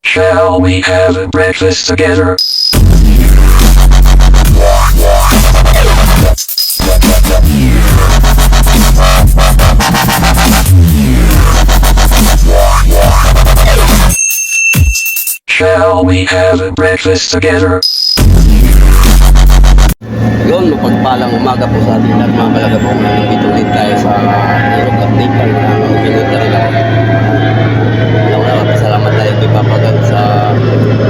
Shall we have a breakfast together? Shall we have a breakfast together? Yun, mapagpalang umaga po sa ating lahat mga kalagabong. Nandito ulit tayo sa Irog Update lang na minute na rin ako. Salamat tayo kay Papa God sa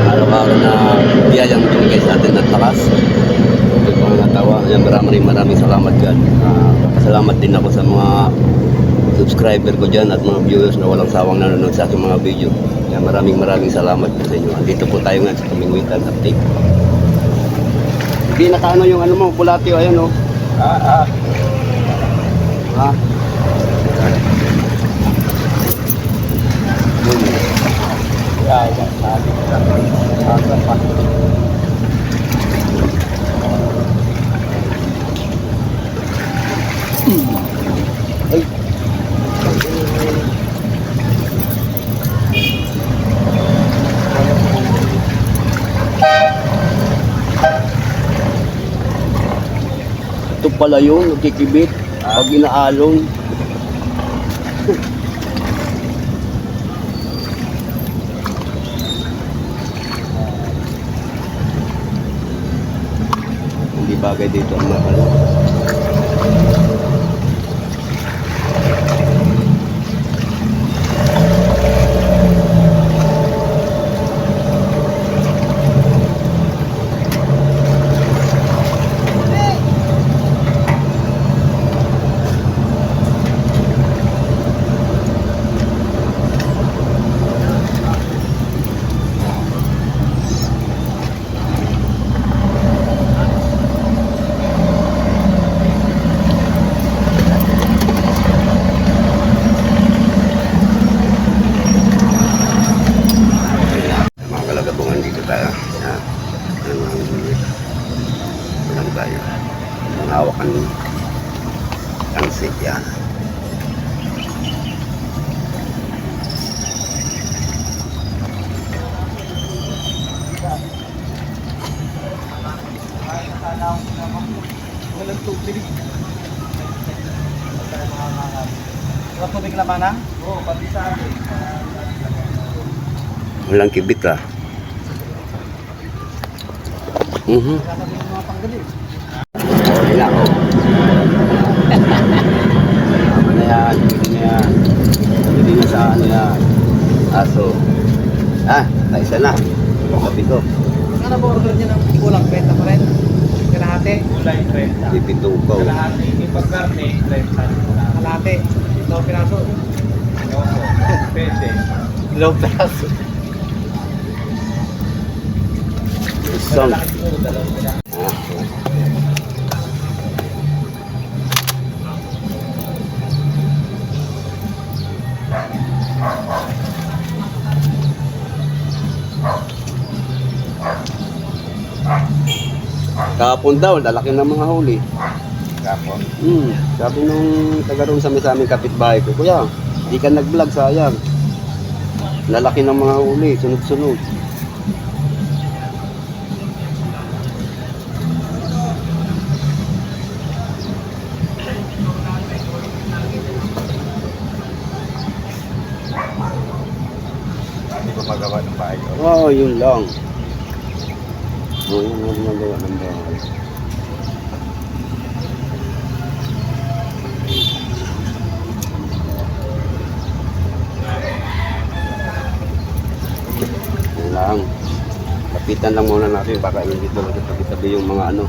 araw-araw na biyayang binigay sa atin at lakas. Ito po ang natawa. Maraming salamat God. Salamat din ako sa mga subscriber ko dyan at mga viewers na walang sawang nanonood sa aking mga video. Kaya maraming salamat po sa inyo. Andito po tayo ngayon sa Kamingwitan Update. Hindi nakaano yung ano mo, bulati o ayan o. Ha? Ay. Ito pala yun, nagkikibit pag inaalon. Hindi bagay dito ang makala. Tayo hawakan ang seat yan. Walang tubig. Walang tubig naman ha? Oo, pati sa akin. Walang kibit ah. Wala na din mga panggaling. Okay na ako. Tama na yan, pwede na sa ano yan. Aso. Naisa na. Kapi ko. Ano ba order niya ng kulang 30 pa rin? Kalahati? Kulay 30. Pipitukaw. Kalahati. Yung pagkarne, 30. Kalahati. Ito piraso. Pwede. Low piraso. Isang. Malaki siguro, dalawang pila. Kahapon daw, lalaki ng mga huli. Kapon. Sabi nung taga roon sa aming kapitbahay ko, Kuya, di ka nag-vlog, sayang. Lalaki ng mga huli, sunod-sunod. Hindi ko magawa ng bahay ko. Oo, yun lang. Oo, yun lang magawa ng bahay. Yun lang. Kapitan lang muna natin, baka yun dito tabi-tabi yung mga ano,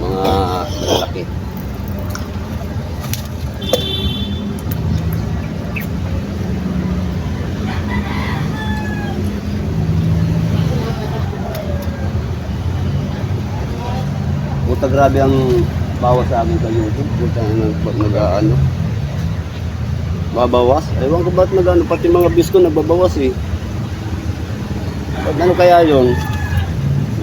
mga malalaki. Puta, grabe ang bawas sa akin sa YouTube. Puta, nag-ano. Babawas? Ewan ko ba't nag-ano, pati mga views ko nagbabawas eh. Ano kaya yun?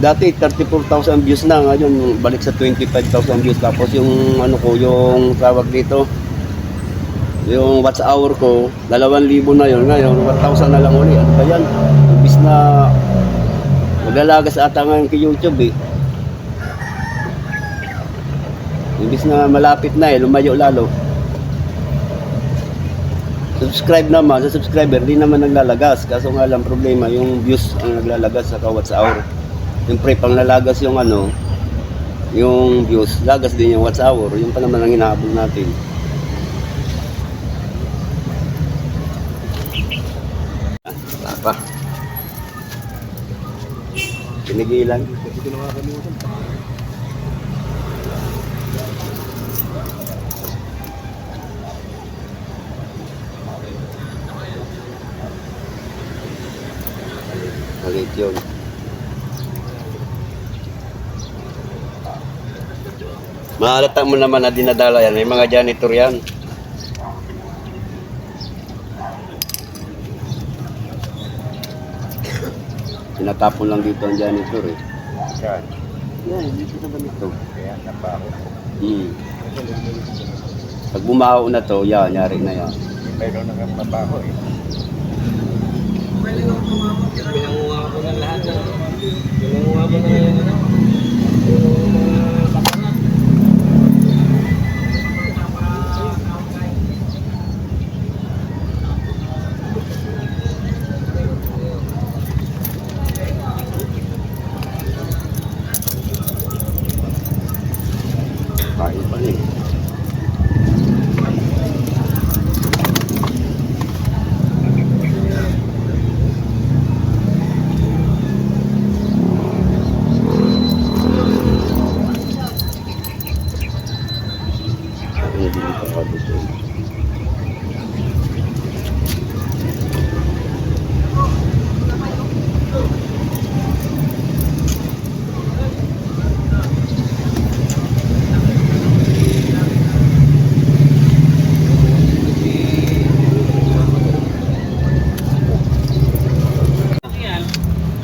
Dati 34,000 views na, ngayon balik sa 25,000 views. Tapos yung ano ko, yung tawag dito, yung watch hour ko, 2,000 na yun. Ngayon 1,000 na lang uli. Ano ba yan? Ibis na maglalagas ata ngayon kay YouTube eh. Imbis na malapit na eh, lumayo lalo. Subscribe naman, sa subscriber, di naman naglalagas. Kaso nga lang problema, yung views ang naglalagas sa kawat sa hour. Siyempre, pang nalagas yung ano, yung views, lagas din yung watts hour. Yun pa naman ang hinahabol natin. Wala pa. Pinigilan. Malit yun. Mahalata mo naman na dinadala yan. May mga janitor yan. Tinatapon lang dito ang janitor eh. Yan. Yan, dito sa ganito. Kaya nabaho. Pag bumaho na to, yan, nyari na yan. Mayroon na nga mabaho eh. Pinanguha ko ng lahat ng pinanguha ko na yung ano, yung mga kapangat. Kain pa rin. Hindi pa kabos yun.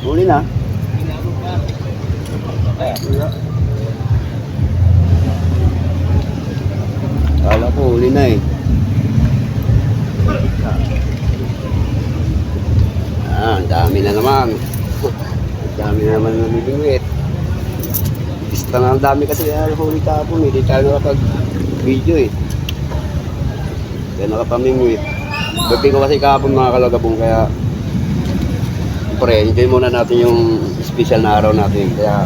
Huli na. Kala ko huli na eh. Ang dami na naman. Ang dami na naman ng bibingwit. Pista na ang dami kasi huli kahapon eh. Di tayo nakapag-video eh. Kaya nakapamingwit. Birthday ko kasi kahapon mga kalagabong kaya enjoy muna natin yung special na araw natin. Kaya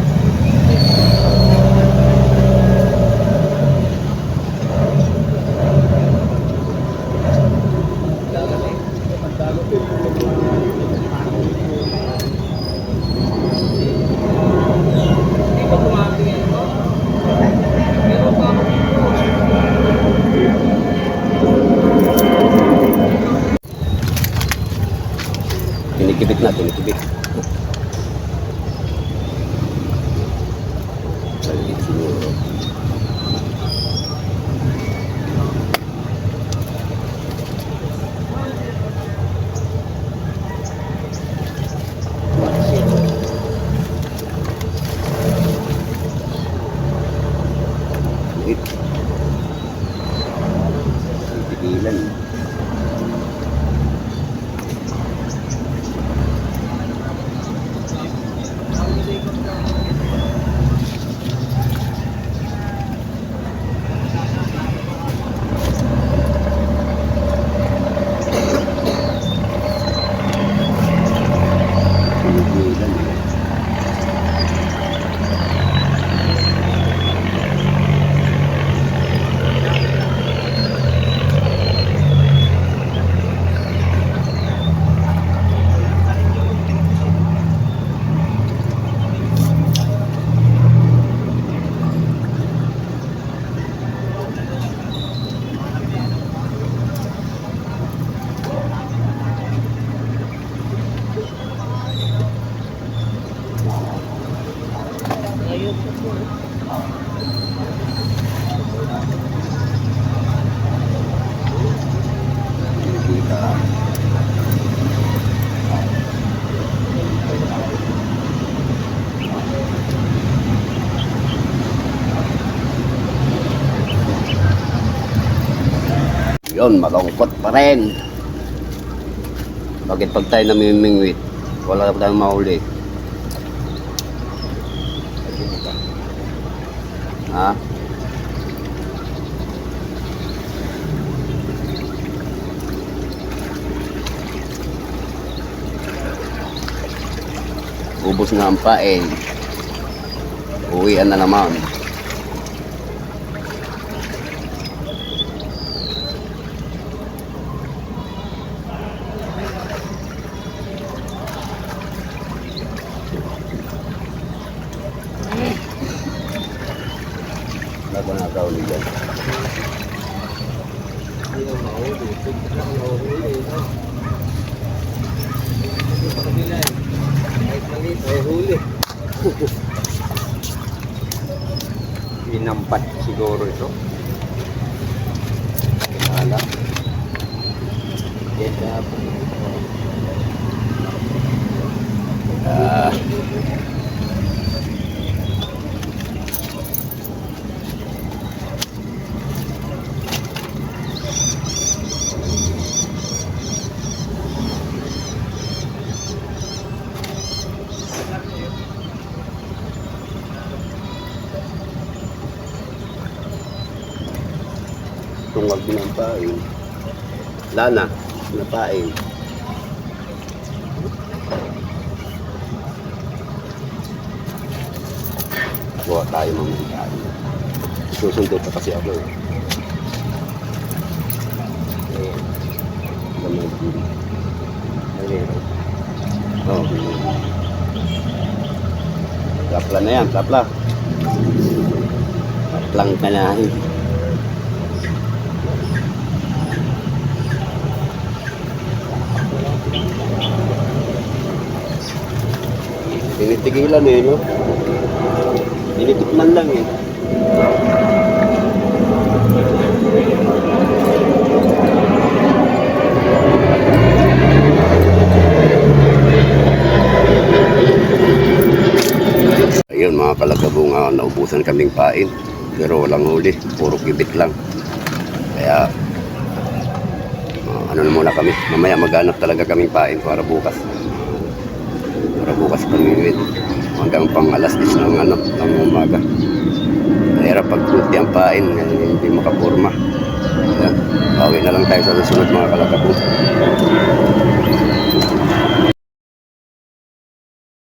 tinikibit na, tinikibit. Salit siguro. Lit. Tigilan. Yun, malungkot pa rin. Bakit pag tayo namimingwit, Wala pa tayong mahuli. Ha? Ubos na ang pain. Uwian na naman. Bago na ikaw nila. Hindi na mahuli. Hindi na mahuli. Hindi pa kabila eh. Kahit maliit ay huli. Inampat siguro ito. Wala. Kaya po. Ah. Tungwag din ang pain. Lana, napain. Buha tayo mamaya tayo. Susundo pa kasi ako eh. Lamay din. Oh. Tapla na yan, tapla. Taplang ka na. Tinitigilan eh, no? Tinitikman lang eh. Ayun mga kalagabong, naubusan kaming pain. Pero walang huli, puro kibit lang. Kaya, ano na muna kami. Mamaya maghanap talaga kaming pain para bukas. Para bukas pamimit. Hanggang pang alas 10 ng umaga. Mahirap pag kunti ang pain, hindi makapurma. Ayan, bawi na lang tayo sa susunod mga kalagabong.